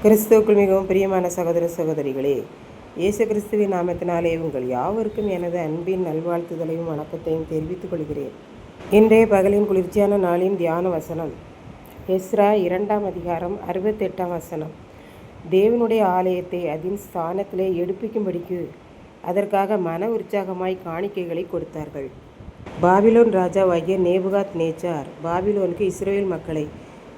கிறிஸ்துவுக்குள் மிகவும் பிரியமான சகோதர சகோதரிகளே, இயேசு கிறிஸ்துவின் நாமத்தினாலே உங்கள் யாவருக்கும் எனது அன்பின் நல்வாழ்த்துதலையும் வணக்கத்தையும் தெரிவித்துக் கொள்கிறேன். இன்றைய பகலின் குளிர்ச்சியான நாளின் தியான வசனம் எஸ்ரா 2ஆம் அதிகாரம் 68ஆம் வசனம். தேவனுடைய ஆலயத்தை அதன் ஸ்தானத்திலே எடுப்பிக்கும்படிக்கு அதற்காக மன உற்சாகமாய் காணிக்கைகளை கொடுத்தார்கள். பாபிலோன் ராஜாவாகிய நேபுகாத் நேச்சார் பாபிலோனுக்கு இஸ்ரவேல் மக்களை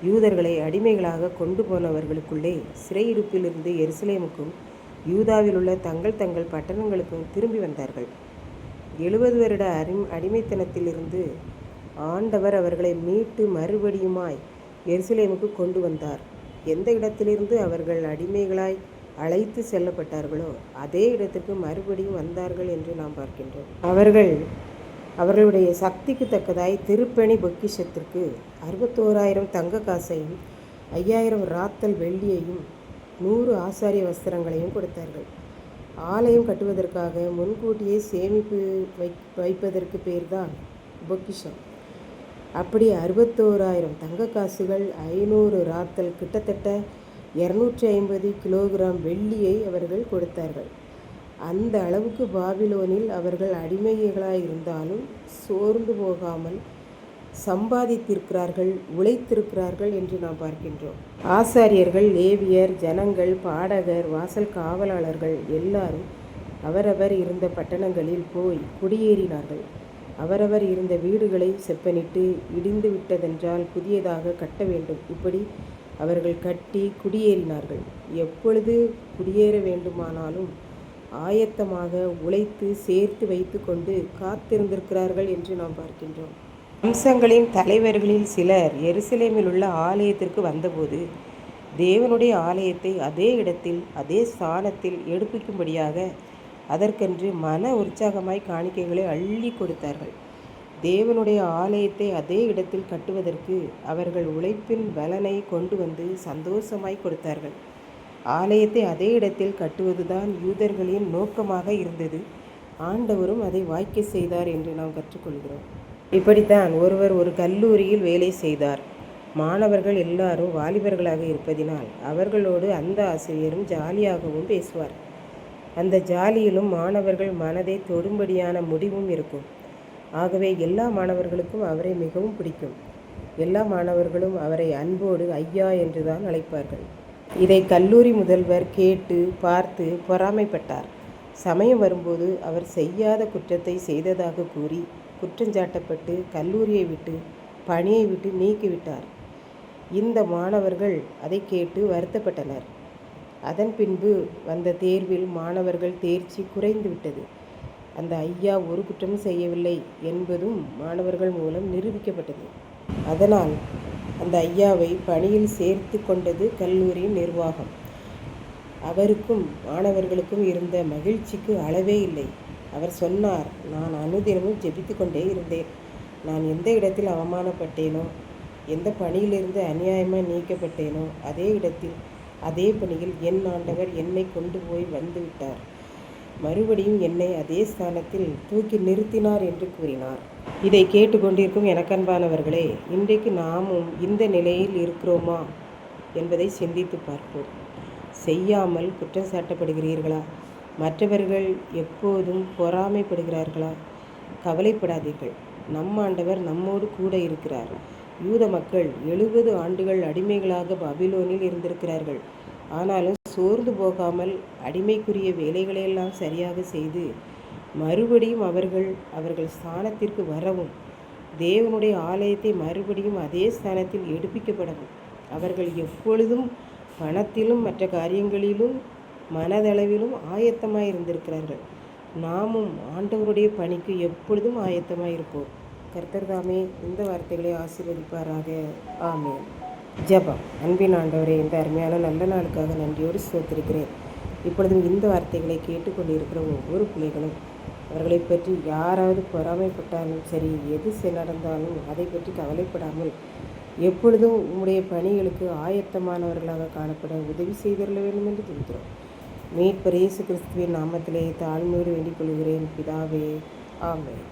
யூதர்களை அடிமைகளாக கொண்டு போனவர்களுக்குள்ளே சிறையிருப்பிலிருந்து எருசலேமுக்கும் யூதாவில் உள்ள தங்கள் பட்டணங்களுக்கும் திரும்பி வந்தார்கள். 70 வருட அடிமைத்தனத்திலிருந்து ஆண்டவர் அவர்களை மீட்டு மறுபடியுமாய் எருசலேமுக்கு கொண்டு வந்தார். எந்த இடத்திலிருந்து அவர்கள் அடிமைகளாய் அழைத்து செல்லப்பட்டார்களோ அதே இடத்திற்கு மறுபடியும் வந்தார்கள் என்று நாம் பார்க்கின்றோம். அவர்களுடைய சக்திக்கு தக்கதாய் திருப்பணி பொக்கிஷத்திற்கு 61,000 தங்க காசையும் 5,000 ராத்தல் வெள்ளியையும் 100 ஆசாரிய வஸ்திரங்களையும் கொடுத்தார்கள். ஆலயம் கட்டுவதற்காக முன்கூட்டியே சேமிப்பு வைப்பதற்கு பேர்தான் பொக்கிஷம். அப்படி 61,000 தங்க காசுகள், 500 ராத்தல், கிட்டத்தட்ட 250 கிலோகிராம் வெள்ளியை அவர்கள் கொடுத்தார்கள். அந்த அளவுக்கு பாபிலோனில் அவர்கள் அடிமைகளாயிருந்தாலும் சோர்ந்து போகாமல் சம்பாதித்திருக்கிறார்கள், உழைத்திருக்கிறார்கள் என்று நாம் பார்க்கின்றோம். ஆசாரியர்கள், லேவியர், ஜனங்கள், பாடகர், வாசல் காவலாளர்கள் எல்லாரும் அவரவர் இருந்த பட்டணங்களில் போய் குடியேறினார்கள். அவரவர் இருந்த வீடுகளை செப்பனிட்டு இடிந்து விட்டதென்றால் புதியதாக கட்ட வேண்டும். இப்படி அவர்கள் கட்டி குடியேறினார்கள். எப்பொழுது குடியேற வேண்டுமானாலும் ஆயத்தமாக உழைத்து சேர்த்து வைத்து கொண்டு காத்திருந்திருக்கிறார்கள் என்று நாம் பார்க்கின்றோம். வம்சங்களின் தலைவர்களில் சிலர் எருசலேமில் உள்ள ஆலயத்திற்கு வந்தபோது தேவனுடைய ஆலயத்தை அதே இடத்தில் அதே ஸ்தானத்தில் எடுப்பிக்கும்படியாக அதற்கென்று மன உற்சாகமாய் காணிக்கைகளை அள்ளி கொடுத்தார்கள். தேவனுடைய ஆலயத்தை அதே இடத்தில் கட்டுவதற்கு அவர்கள் உழைப்பின் பலனை கொண்டு வந்து சந்தோஷமாய் கொடுத்தார்கள். ஆலயத்தை அதே இடத்தில் கட்டுவதுதான் யூதர்களின் நோக்கமாக இருந்தது. ஆண்டவரும் அதை வாய்க்க செய்தார் என்று நாம் கற்றுக்கொள்கிறோம். இப்படித்தான் ஒருவர் ஒரு கல்லூரியில் வேலை செய்தார். மாணவர்கள் எல்லாரும் வாலிபர்களாக இருப்பதினால் அவர்களோடு அந்த ஆசிரியரும் ஜாலியாகவும் பேசுவார். அந்த ஜாலியிலும் மாணவர்கள் மனதை தொடும்படியான முடிவும் இருக்கும். ஆகவே எல்லா மாணவர்களுக்கும் அவரை மிகவும் பிடிக்கும். எல்லா மாணவர்களும் அவரை அன்போடு ஐயா என்றுதான் அழைப்பார்கள். இதை கல்லூரி முதல்வர் கேட்டு பார்த்து பொறாமைப்பட்டார். சமயம் வரும்போது அவர் செய்யாத குற்றத்தை செய்ததாக கூறி குற்றஞ்சாட்டப்பட்டு கல்லூரியை விட்டு பணியை விட்டு நீக்கிவிட்டார். இந்த மாணவர்கள் அதை கேட்டு வருத்தப்பட்டனர். அதன் பின்பு வந்த தேர்வில் மாணவர்கள் தேர்ச்சி குறைந்து விட்டது. அந்த ஐயா ஒரு குற்றமும் செய்யவில்லை என்பதும் மாணவர்கள் மூலம் நிரூபிக்கப்பட்டது. அதனால் அந்த ஐயாவை பணியில் சேர்த்து கொண்டது கல்லூரியின் நிர்வாகம். அவருக்கும் மாணவர்களுக்கும் இருந்த மகிழ்ச்சிக்கு அளவே இல்லை. அவர் சொன்னார், நான் அனுதினமும் ஜெபித்து கொண்டே இருந்தேன். நான் எந்த இடத்தில் அவமானப்பட்டேனோ, எந்த பணியிலிருந்து அநியாயமாக நீக்கப்பட்டேனோ அதே இடத்தில் அதே பணியில் என் ஆண்டவர் என்னை கொண்டு போய் வந்துவிட்டார். மறுபடியும் என்னை அதே ஸ்தானத்தில் தூக்கி நிறுத்தினார் என்று கூறினார். இதை கேட்டுக்கொண்டிருக்கும் எனக்கன்பானவர்களே, இன்றைக்கு நாமும் இந்த நிலையில் இருக்கிறோமா என்பதை சிந்தித்து பார்ப்போம். செய்யாமல் குற்றம் சாட்டப்படுகிறீர்களா? மற்றவர்கள் எப்போதும் பொறாமைப்படுகிறார்களா? கவலைப்படாதீர்கள். நம் ஆண்டவர் நம்மோடு கூட இருக்கிறார். யூத மக்கள் 70 ஆண்டுகள் அடிமைகளாக பாபிலோனில் இருந்திருக்கிறார்கள். ஆனாலும் சோர்ந்து போகாமல் அடிமைக்குரிய வேலைகளையெல்லாம் சரியாக செய்து மறுபடியும் அவர்கள் ஸ்தானத்திற்கு வரவும் தேவனுடைய ஆலயத்தை மறுபடியும் அதே ஸ்தானத்தில் எடுப்பிக்கப்படவும் அவர்கள் எப்பொழுதும் பணத்திலும் மற்ற காரியங்களிலும் மனதளவிலும் ஆயத்தமாக இருந்திருக்கிறார்கள். நாமும் ஆண்டவருடைய பணிக்கு எப்பொழுதும் ஆயத்தமாக இருப்போம். கர்த்தர் தாமே இந்த வார்த்தைகளை ஆசீர்வதிப்பாராக. ஆமென். ஜெபம். அன்பின் ஆண்டவரே, இந்த அருமையான நல்ல நாளுக்காக நன்றியோடு ஸ்தோத்திரிக்கிறேன். இப்பொழுதும் இந்த வார்த்தைகளை கேட்டுக்கொண்டிருக்கிற ஒவ்வொரு பிள்ளைகளும் அவர்களை பற்றி யாராவது பொறாமைப்பட்டாலும் சரி, எது நடந்தாலும் அதை பற்றி கவலைப்படாமல் எப்பொழுதும் உம்முடைய பணிகளுக்கு ஆயத்தமானவர்களாக காணப்பட உதவி செய்திருக்க வேண்டும் என்று துதிக்கிறோம். மீட்பர் இயேசு கிறிஸ்துவின் நாமத்திலே தாழ்மையோடு வேண்டிக் கொள்கிறேன் பிதாவே. ஆமென்.